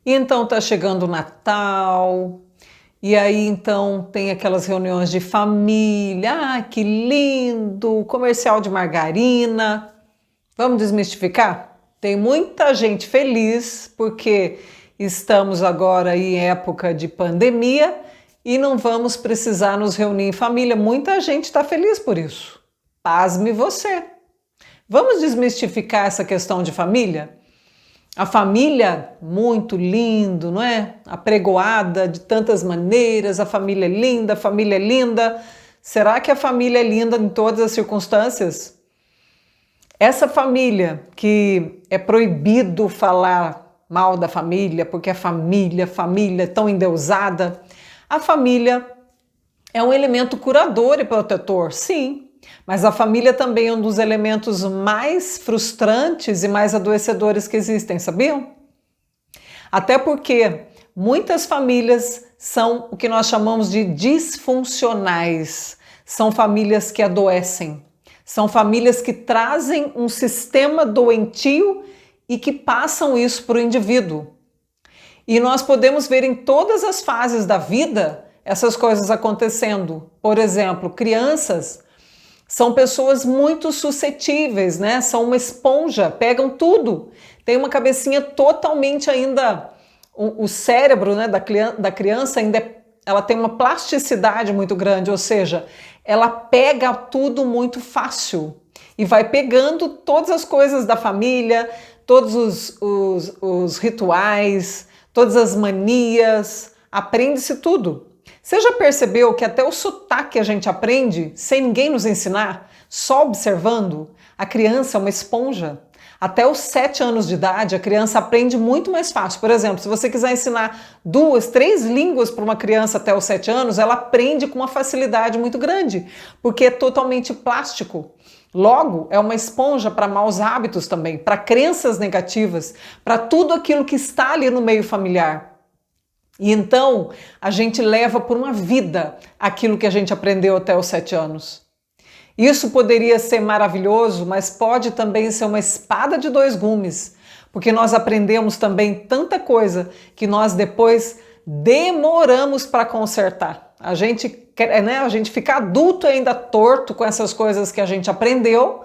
E então tá chegando o Natal, e aí então tem aquelas reuniões de família. Ah, que lindo! Comercial de margarina. Vamos desmistificar? Tem muita gente feliz porque estamos agora em época de pandemia e não vamos precisar nos reunir em família. Muita gente está feliz por isso. Pasme você. Vamos desmistificar essa questão de família? A família, muito lindo, não é? Apregoada de tantas maneiras, a família é linda, a família é linda. Será que a família é linda em todas as circunstâncias? Essa família que é proibido falar mal da família, porque a família é tão endeusada. A família é um elemento curador e protetor, sim, mas a família também é um dos elementos mais frustrantes e mais adoecedores que existem, sabiam? Até porque muitas famílias são o que nós chamamos de disfuncionais, são famílias que adoecem. São famílias que trazem um sistema doentio e que passam isso para o indivíduo. E nós podemos ver em todas as fases da vida essas coisas acontecendo. Por exemplo, crianças são pessoas muito suscetíveis, né? São uma esponja, pegam tudo. Tem uma cabecinha totalmente ainda... O cérebro, né, da criança ainda ela tem uma plasticidade muito grande, ou seja, ela pega tudo muito fácil e vai pegando todas as coisas da família, todos os rituais, todas as manias, aprende-se tudo. Você já percebeu que até o sotaque a gente aprende sem ninguém nos ensinar, só observando? A criança é uma esponja. Até os 7 anos de idade, a criança aprende muito mais fácil. Por exemplo, se você quiser ensinar 2, 3 línguas para uma criança até os 7 anos, ela aprende com uma facilidade muito grande, porque é totalmente plástico. Logo, é uma esponja para maus hábitos também, para crenças negativas, para tudo aquilo que está ali no meio familiar. E então, a gente leva por uma vida aquilo que a gente aprendeu até os 7 anos. Isso poderia ser maravilhoso, mas pode também ser uma espada de 2 gumes, porque nós aprendemos também tanta coisa que nós depois demoramos para consertar. A gente, né, a gente fica adulto ainda torto com essas coisas que a gente aprendeu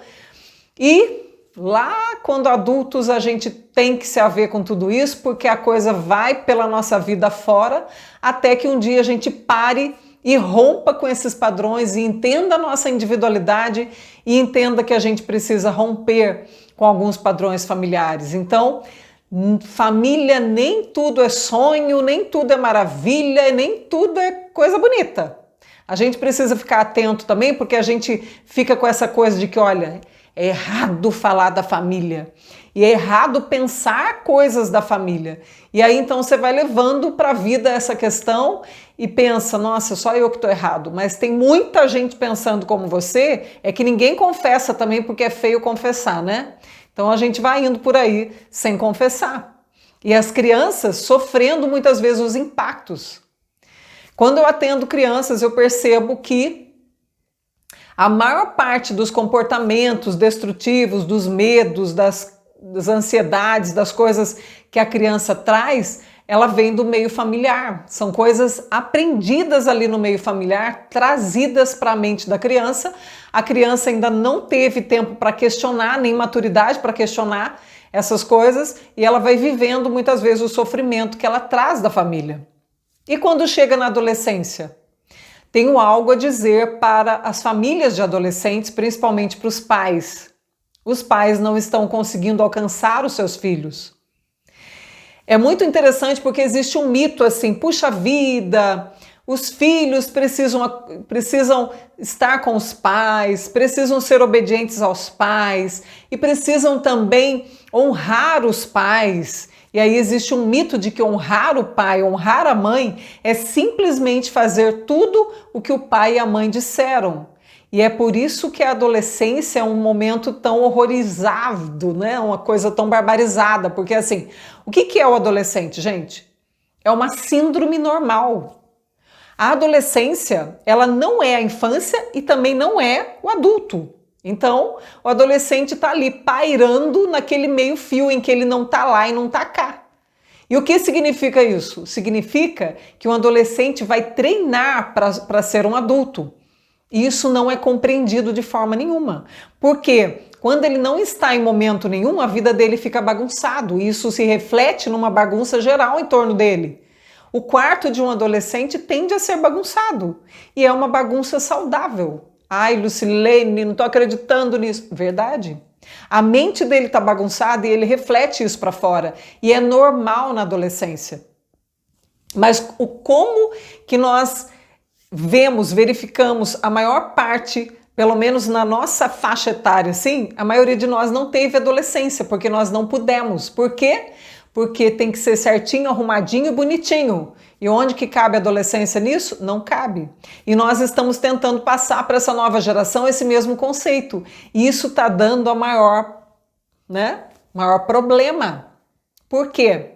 e lá quando adultos a gente tem que se haver com tudo isso, porque a coisa vai pela nossa vida fora, até que um dia a gente pare e rompa com esses padrões e entenda a nossa individualidade e entenda que a gente precisa romper com alguns padrões familiares. Então, família nem tudo é sonho, nem tudo é maravilha, nem tudo é coisa bonita. A gente precisa ficar atento também, porque a gente fica com essa coisa de que, olha, é errado falar da família e é errado pensar coisas da família. E aí então você vai levando para a vida essa questão e pensa, nossa, só eu que estou errado. Mas tem muita gente pensando como você, é que ninguém confessa também porque é feio confessar, né? Então a gente vai indo por aí sem confessar. E as crianças sofrendo muitas vezes os impactos. Quando eu atendo crianças, eu percebo que a maior parte dos comportamentos destrutivos, dos medos, das ansiedades, das coisas que a criança traz, ela vem do meio familiar. São coisas aprendidas ali no meio familiar, trazidas para a mente da criança. A criança ainda não teve tempo para questionar, nem maturidade para questionar essas coisas, e ela vai vivendo muitas vezes o sofrimento que ela traz da família. E quando chega na adolescência? Tenho algo a dizer para as famílias de adolescentes, principalmente para os pais. Os pais não estão conseguindo alcançar os seus filhos. É muito interessante porque existe um mito assim, puxa vida, os filhos precisam estar com os pais, precisam ser obedientes aos pais e precisam também honrar os pais. E aí existe um mito de que honrar o pai, honrar a mãe é simplesmente fazer tudo o que o pai e a mãe disseram. E é por isso que a adolescência é um momento tão horrorizado, né? Uma coisa tão barbarizada, porque assim, o que é o adolescente, gente? É uma síndrome normal. A adolescência, ela não é a infância e também não é o adulto. Então, o adolescente está ali pairando naquele meio fio em que ele não está lá e não está cá. E o que significa isso? Significa que um adolescente vai treinar para ser um adulto. E isso não é compreendido de forma nenhuma. Por quê? Quando ele não está em momento nenhum, a vida dele fica bagunçado. E isso se reflete numa bagunça geral em torno dele. O quarto de um adolescente tende a ser bagunçado. E é uma bagunça saudável. Ai, Lucilene, não estou acreditando nisso. Verdade. A mente dele está bagunçada e ele reflete isso para fora. E é normal na adolescência. Mas como que nós verificamos a maior parte, pelo menos na nossa faixa etária, sim, a maioria de nós não teve adolescência, porque nós não pudemos. Por quê? Porque tem que ser certinho, arrumadinho e bonitinho. E onde que cabe a adolescência nisso? Não cabe. E nós estamos tentando passar para essa nova geração esse mesmo conceito. E isso está dando a maior problema. Por quê?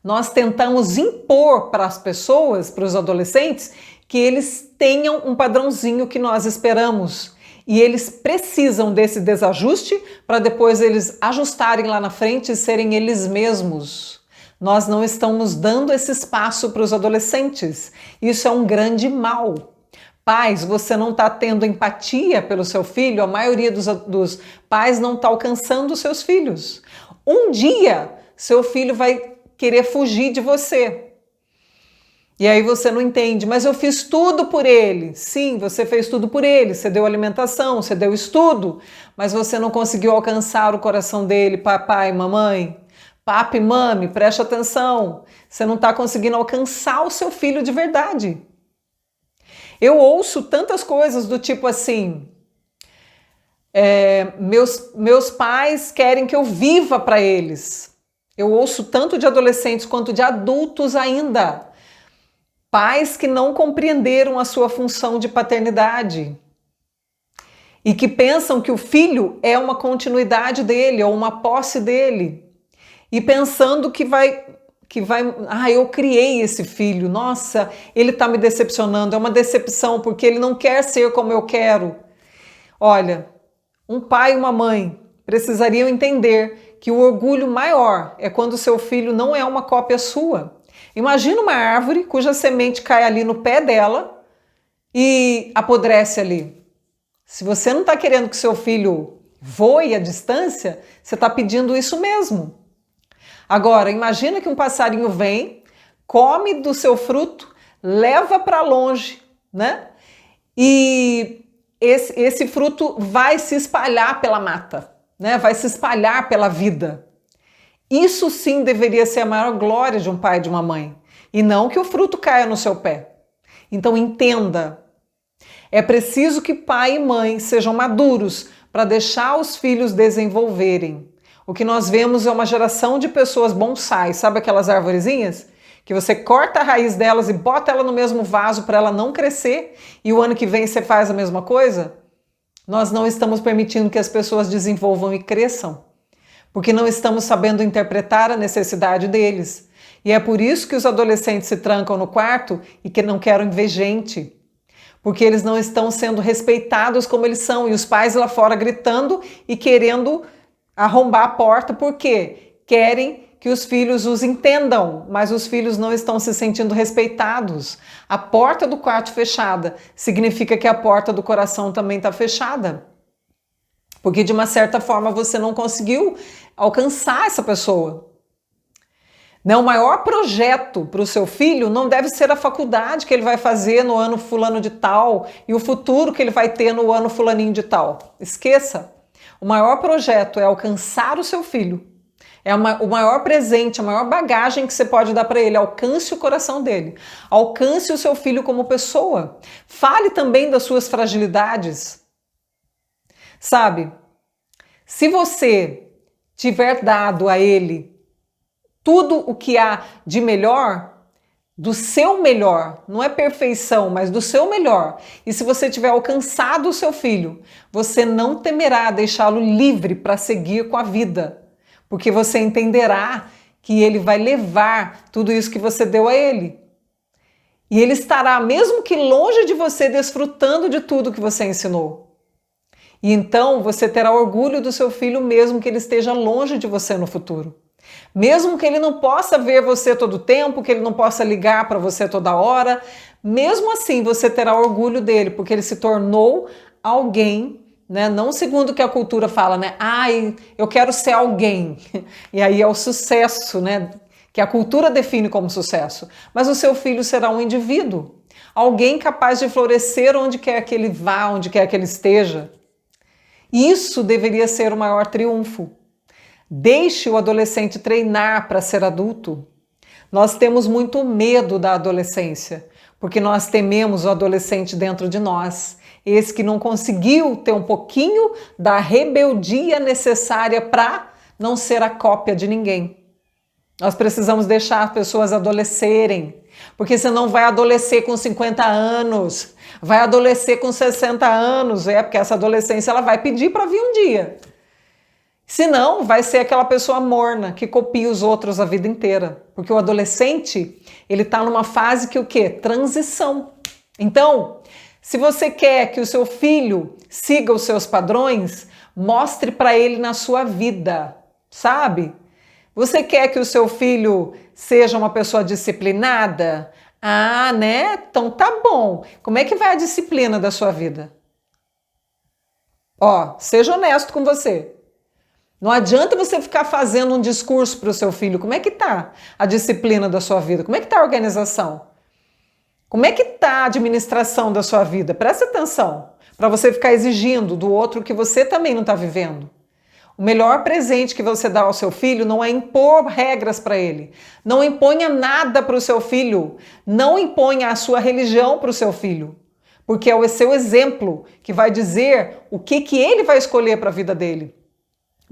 Nós tentamos impor para as pessoas, para os adolescentes, que eles tenham um padrãozinho que nós esperamos. E eles precisam desse desajuste para depois eles ajustarem lá na frente e serem eles mesmos. Nós não estamos dando esse espaço para os adolescentes. Isso é um grande mal. Pais, você não está tendo empatia pelo seu filho, a maioria dos pais não está alcançando os seus filhos. Um dia, seu filho vai querer fugir de você. E aí você não entende, mas eu fiz tudo por ele. Sim, você fez tudo por ele, você deu alimentação, você deu estudo, mas você não conseguiu alcançar o coração dele, papai, mamãe. Papi, mami, preste atenção. Você não está conseguindo alcançar o seu filho de verdade. Eu ouço tantas coisas do tipo assim, meus pais querem que eu viva para eles. Eu ouço tanto de adolescentes quanto de adultos ainda. Pais que não compreenderam a sua função de paternidade e que pensam que o filho é uma continuidade dele ou uma posse dele e pensando que vai, eu criei esse filho, nossa, ele está me decepcionando, é uma decepção porque ele não quer ser como eu quero. Olha, um pai e uma mãe precisariam entender que o orgulho maior é quando seu filho não é uma cópia sua. Imagina uma árvore cuja semente cai ali no pé dela e apodrece ali. Se você não está querendo que seu filho voe à distância, você está pedindo isso mesmo. Agora, imagina que um passarinho vem, come do seu fruto, leva para longe, né? E esse fruto vai se espalhar pela mata, né? Vai se espalhar pela vida. Isso sim deveria ser a maior glória de um pai e de uma mãe, e não que o fruto caia no seu pé. Então entenda, é preciso que pai e mãe sejam maduros para deixar os filhos desenvolverem. O que nós vemos é uma geração de pessoas bonsais, sabe aquelas arvorezinhas? Que você corta a raiz delas e bota ela no mesmo vaso para ela não crescer, e o ano que vem você faz a mesma coisa? Nós não estamos permitindo que as pessoas desenvolvam e cresçam, porque não estamos sabendo interpretar a necessidade deles. E é por isso que os adolescentes se trancam no quarto e que não querem ver gente, porque eles não estão sendo respeitados como eles são, e os pais lá fora gritando e querendo arrombar a porta, porque querem que os filhos os entendam, mas os filhos não estão se sentindo respeitados. A porta do quarto fechada significa que a porta do coração também está fechada. Porque de uma certa forma você não conseguiu alcançar essa pessoa. Não, o maior projeto para o seu filho não deve ser a faculdade que ele vai fazer no ano fulano de tal e o futuro que ele vai ter no ano fulaninho de tal. Esqueça. O maior projeto é alcançar o seu filho. É o maior presente, a maior bagagem que você pode dar para ele. Alcance o coração dele. Alcance o seu filho como pessoa. Fale também das suas fragilidades. Sabe, se você tiver dado a ele tudo o que há de melhor, do seu melhor, não é perfeição, mas do seu melhor, e se você tiver alcançado o seu filho, você não temerá deixá-lo livre para seguir com a vida, porque você entenderá que ele vai levar tudo isso que você deu a ele. E ele estará, mesmo que longe de você, desfrutando de tudo que você ensinou. E então você terá orgulho do seu filho mesmo que ele esteja longe de você no futuro. Mesmo que ele não possa ver você todo o tempo, que ele não possa ligar para você toda hora, mesmo assim você terá orgulho dele, porque ele se tornou alguém, né? Não segundo o que a cultura fala, né? Ai, eu quero ser alguém. E aí é o sucesso, né? Que a cultura define como sucesso. Mas o seu filho será um indivíduo, alguém capaz de florescer onde quer que ele vá, onde quer que ele esteja. Isso deveria ser o maior triunfo. Deixe o adolescente treinar para ser adulto. Nós temos muito medo da adolescência, porque nós tememos o adolescente dentro de nós, esse que não conseguiu ter um pouquinho da rebeldia necessária para não ser a cópia de ninguém. Nós precisamos deixar as pessoas adolescerem, porque senão vai adolescer com 50 anos, vai adolescer com 60 anos, porque essa adolescência ela vai pedir para vir um dia. Senão, vai ser aquela pessoa morna que copia os outros a vida inteira. Porque o adolescente, ele está numa fase que o quê? Transição. Então, se você quer que o seu filho siga os seus padrões, mostre para ele na sua vida, sabe? Você quer que o seu filho seja uma pessoa disciplinada? Ah, né? Então tá bom. Como é que vai a disciplina da sua vida? Ó, seja honesto com você. Não adianta você ficar fazendo um discurso para o seu filho. Como é que tá a disciplina da sua vida? Como é que tá a organização? Como é que tá a administração da sua vida? Presta atenção, para você ficar exigindo do outro que você também não está vivendo. O melhor presente que você dá ao seu filho não é impor regras para ele. Não imponha nada para o seu filho. Não imponha a sua religião para o seu filho. Porque é o seu exemplo que vai dizer o que ele vai escolher para a vida dele.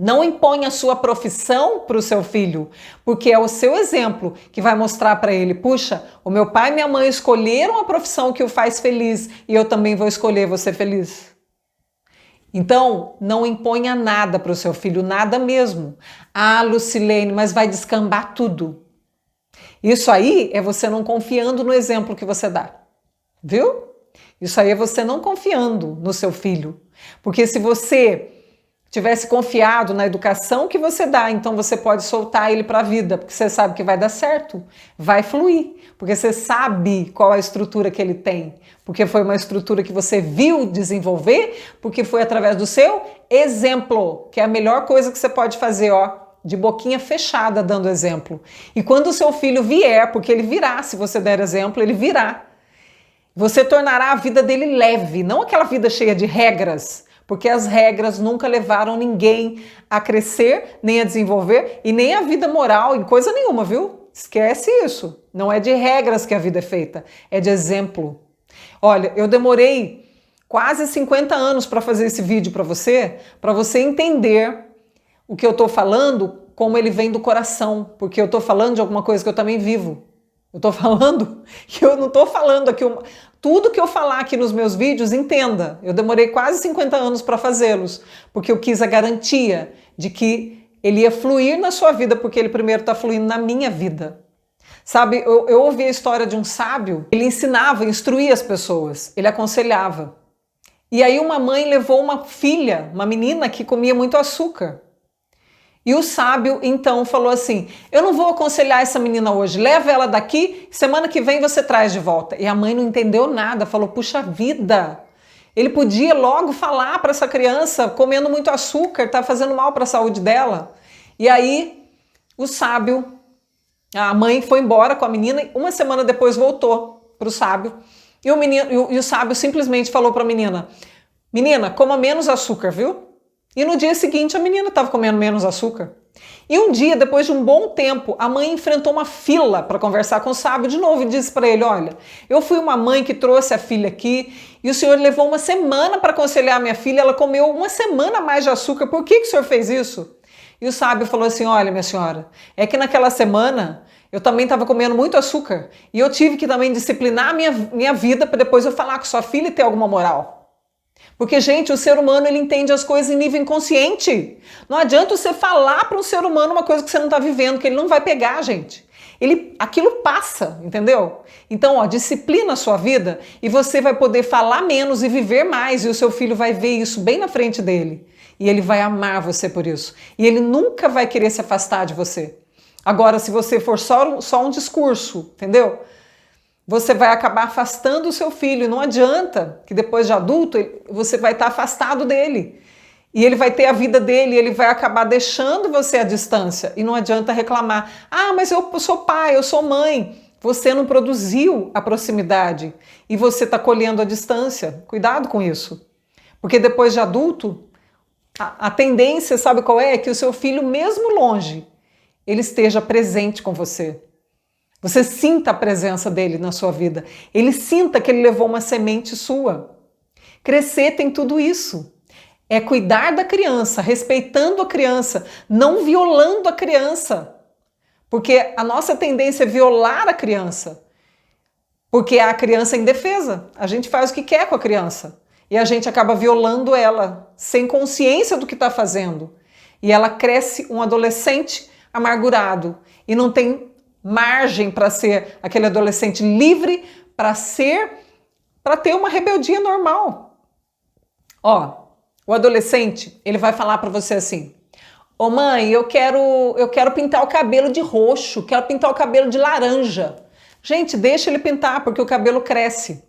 Não imponha a sua profissão para o seu filho, porque é o seu exemplo que vai mostrar para ele, puxa, o meu pai e minha mãe escolheram a profissão que o faz feliz e eu também vou escolher você feliz. Então, não imponha nada para o seu filho, nada mesmo. Ah, Lucilene, mas vai descambar tudo. Isso aí é você não confiando no exemplo que você dá, viu? Isso aí é você não confiando no seu filho, porque se você tivesse confiado na educação que você dá, então você pode soltar ele para a vida, porque você sabe que vai dar certo, vai fluir, porque você sabe qual a estrutura que ele tem, porque foi uma estrutura que você viu desenvolver, porque foi através do seu exemplo, que é a melhor coisa que você pode fazer, ó, de boquinha fechada dando exemplo. E quando o seu filho vier, porque ele virá, se você der exemplo, ele virá, você tornará a vida dele leve, não aquela vida cheia de regras, porque as regras nunca levaram ninguém a crescer, nem a desenvolver, e nem a vida moral em coisa nenhuma, viu? Esquece isso. Não é de regras que a vida é feita, é de exemplo. Olha, eu demorei quase 50 anos para fazer esse vídeo para você entender o que eu estou falando, como ele vem do coração, porque eu estou falando de alguma coisa que eu também vivo. Eu estou falando que eu não estou falando aqui... Tudo que eu falar aqui nos meus vídeos, entenda, eu demorei quase 50 anos para fazê-los, porque eu quis a garantia de que ele ia fluir na sua vida, porque ele primeiro está fluindo na minha vida. Sabe, eu ouvi a história de um sábio, ele ensinava, instruía as pessoas, ele aconselhava. E aí uma mãe levou uma filha, uma menina que comia muito açúcar. E o sábio então falou assim, eu não vou aconselhar essa menina hoje, leva ela daqui, semana que vem você traz de volta. E a mãe não entendeu nada, falou, puxa vida, ele podia logo falar para essa criança, comendo muito açúcar, está fazendo mal para a saúde dela. E aí o sábio, a mãe foi embora com a menina e uma semana depois voltou para o sábio. E o sábio simplesmente falou para a menina, menina, coma menos açúcar, viu? E no dia seguinte a menina estava comendo menos açúcar. E um dia, depois de um bom tempo, a mãe enfrentou uma fila para conversar com o sábio de novo e disse para ele, olha, eu fui uma mãe que trouxe a filha aqui e o senhor levou uma semana para aconselhar a minha filha, ela comeu uma semana a mais de açúcar, por que o senhor fez isso? E o sábio falou assim, olha minha senhora, é que naquela semana eu também estava comendo muito açúcar e eu tive que também disciplinar a minha vida para depois eu falar com sua filha e ter alguma moral. Porque, gente, o ser humano ele entende as coisas em nível inconsciente. Não adianta você falar para um ser humano uma coisa que você não está vivendo, que ele não vai pegar, gente. Aquilo passa, entendeu? Então, ó, disciplina a sua vida e você vai poder falar menos e viver mais. E o seu filho vai ver isso bem na frente dele. E ele vai amar você por isso. E ele nunca vai querer se afastar de você. Agora, se você for só um discurso, entendeu? Você vai acabar afastando o seu filho. Não adianta que depois de adulto você vai estar afastado dele. E ele vai ter a vida dele, ele vai acabar deixando você à distância. E não adianta reclamar. Ah, mas eu sou pai, eu sou mãe. Você não produziu a proximidade e você está colhendo a distância. Cuidado com isso. Porque depois de adulto, a tendência, sabe qual é? É que o seu filho, mesmo longe, ele esteja presente com você. Você sinta a presença dele na sua vida. Ele sinta que ele levou uma semente sua. Crescer tem tudo isso. É cuidar da criança, respeitando a criança, não violando a criança. Porque a nossa tendência é violar a criança. Porque a criança é indefesa. A gente faz o que quer com a criança. E a gente acaba violando ela, sem consciência do que está fazendo. E ela cresce um adolescente amargurado. E não tem margem para ser aquele adolescente livre para ter uma rebeldia normal. Ó, o adolescente, ele vai falar para você assim: ô mãe, eu quero pintar o cabelo de roxo, quero pintar o cabelo de laranja. Gente, deixa ele pintar, porque o cabelo cresce.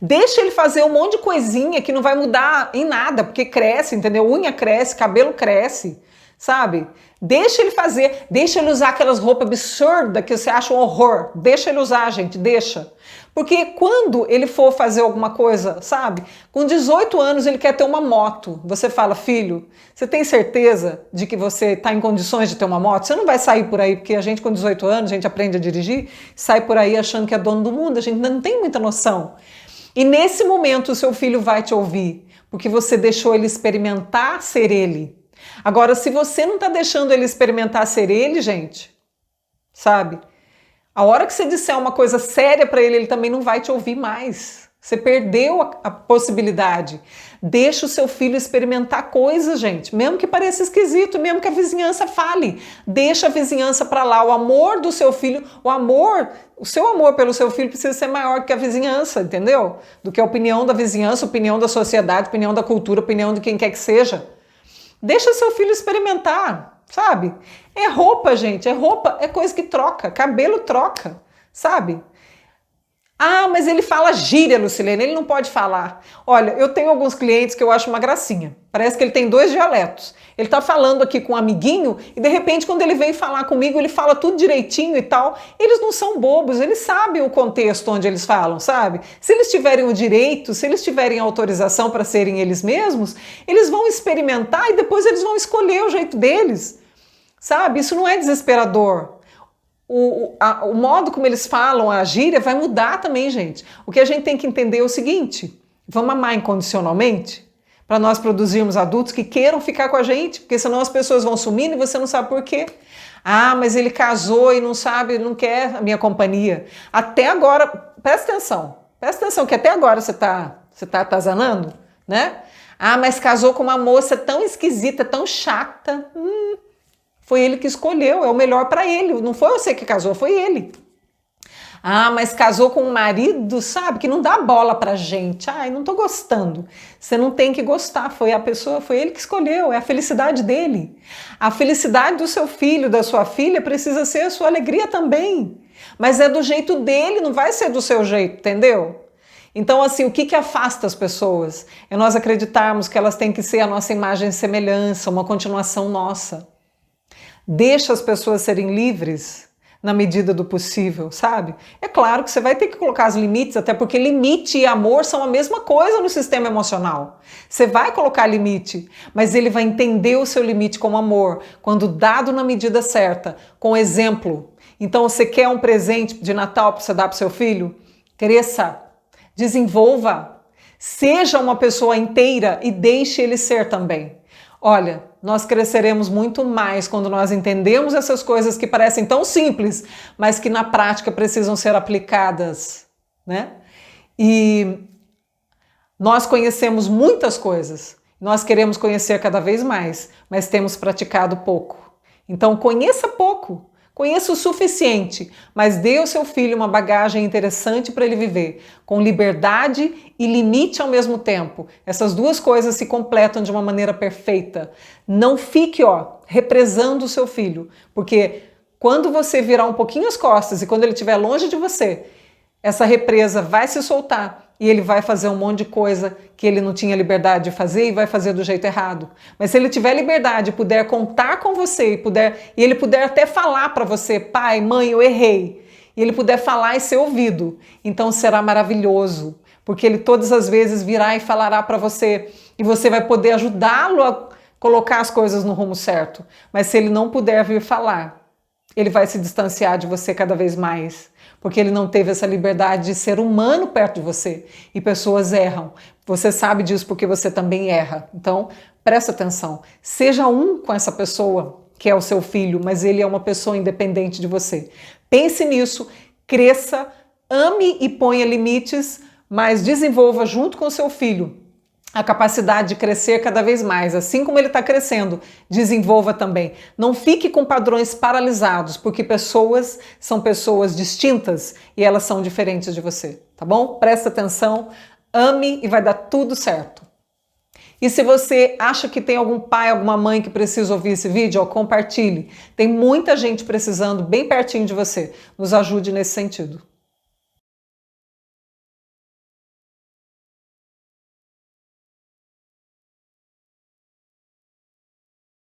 Deixa ele fazer um monte de coisinha que não vai mudar em nada, porque cresce, entendeu? Unha cresce, cabelo cresce, sabe? Deixa ele fazer, deixa ele usar aquelas roupas absurdas que você acha um horror. Deixa ele usar, gente, deixa. Porque quando ele for fazer alguma coisa, sabe? Com 18 anos ele quer ter uma moto. Você fala: filho, você tem certeza de que você está em condições de ter uma moto? Você não vai sair por aí, porque a gente com 18 anos, a gente aprende a dirigir, sai por aí achando que é dono do mundo, a gente ainda não tem muita noção. E nesse momento o seu filho vai te ouvir, porque você deixou ele experimentar ser ele. Agora, se você não está deixando ele experimentar ser ele, gente, sabe? A hora que você disser uma coisa séria para ele, ele também não vai te ouvir mais. Você perdeu a possibilidade. Deixa o seu filho experimentar coisas, gente. Mesmo que pareça esquisito, mesmo que a vizinhança fale. Deixa a vizinhança para lá. O amor do seu filho, o seu amor pelo seu filho precisa ser maior que a vizinhança, entendeu? Do que a opinião da vizinhança, a opinião da sociedade, a opinião da cultura, a opinião de quem quer que seja. Deixa seu filho experimentar, sabe? É roupa, gente, é roupa, é coisa que troca, cabelo troca, sabe? Ah, mas ele fala gíria, Lucilene, ele não pode falar. Olha, eu tenho alguns clientes que eu acho uma gracinha. Parece que ele tem 2 dialetos. Ele tá falando aqui com um amiguinho e de repente quando ele vem falar comigo, ele fala tudo direitinho e tal. Eles não são bobos, eles sabem o contexto onde eles falam, sabe? Se eles tiverem o direito, se eles tiverem a autorização para serem eles mesmos, eles vão experimentar e depois eles vão escolher o jeito deles, sabe? Isso não é desesperador. O modo como eles falam, a gíria, vai mudar também, gente. O que a gente tem que entender é o seguinte: vamos amar incondicionalmente para nós produzirmos adultos que queiram ficar com a gente, porque senão as pessoas vão sumindo e você não sabe por quê. Ah, mas ele casou e não sabe, não quer a minha companhia. Até agora, presta atenção que até agora você tá atazanando, né? Ah, mas casou com uma moça tão esquisita, tão chata. Foi ele que escolheu, é o melhor para ele. Não foi você que casou, foi ele. Ah, mas casou com um marido, sabe, que não dá bola pra gente. Ai, não tô gostando. Você não tem que gostar, foi ele que escolheu, é a felicidade dele. A felicidade do seu filho, da sua filha, precisa ser a sua alegria também. Mas é do jeito dele, não vai ser do seu jeito, entendeu? Então, assim, o que afasta as pessoas? É nós acreditarmos que elas têm que ser a nossa imagem e semelhança, uma continuação nossa. Deixa as pessoas serem livres na medida do possível, sabe? É claro que você vai ter que colocar os limites, até porque limite e amor são a mesma coisa no sistema emocional. Você vai colocar limite, mas ele vai entender o seu limite como amor, quando dado na medida certa, com exemplo. Então, você quer um presente de Natal para você dar para o seu filho? Cresça, desenvolva, seja uma pessoa inteira e deixe ele ser também. Olha, nós cresceremos muito mais quando nós entendemos essas coisas que parecem tão simples, mas que na prática precisam ser aplicadas, né? E nós conhecemos muitas coisas, nós queremos conhecer cada vez mais, mas temos praticado pouco. Então conheça pouco, conheça o suficiente, mas dê ao seu filho uma bagagem interessante para ele viver, com liberdade e limite ao mesmo tempo. Essas duas coisas se completam de uma maneira perfeita. Não fique, represando o seu filho, porque Quando você virar um pouquinho as costas e quando ele estiver longe de você, essa represa vai se soltar e ele vai fazer um monte de coisa que ele não tinha liberdade de fazer e vai fazer do jeito errado. Mas se ele tiver liberdade e puder contar com você e ele puder até falar para você, pai, mãe, eu errei, e ele puder falar e ser ouvido, então será maravilhoso, porque ele todas as vezes virá e falará para você e você vai poder ajudá-lo a colocar as coisas no rumo certo. Mas se ele não puder vir falar, ele vai se distanciar de você cada vez mais, porque ele não teve essa liberdade de ser humano perto de você. E pessoas erram. Você sabe disso porque você também erra. Então, presta atenção. Seja um com essa pessoa que é o seu filho, mas ele é uma pessoa independente de você. Pense nisso, cresça, ame e ponha limites, mas desenvolva junto com o seu filho a capacidade de crescer cada vez mais. Assim como ele está crescendo, desenvolva também. Não fique com padrões paralisados, porque pessoas são pessoas distintas e elas são diferentes de você, tá bom? Presta atenção, ame e vai dar tudo certo. E se você acha que tem algum pai, alguma mãe que precisa ouvir esse vídeo, ó, compartilhe. Tem muita gente precisando bem pertinho de você. Nos ajude nesse sentido.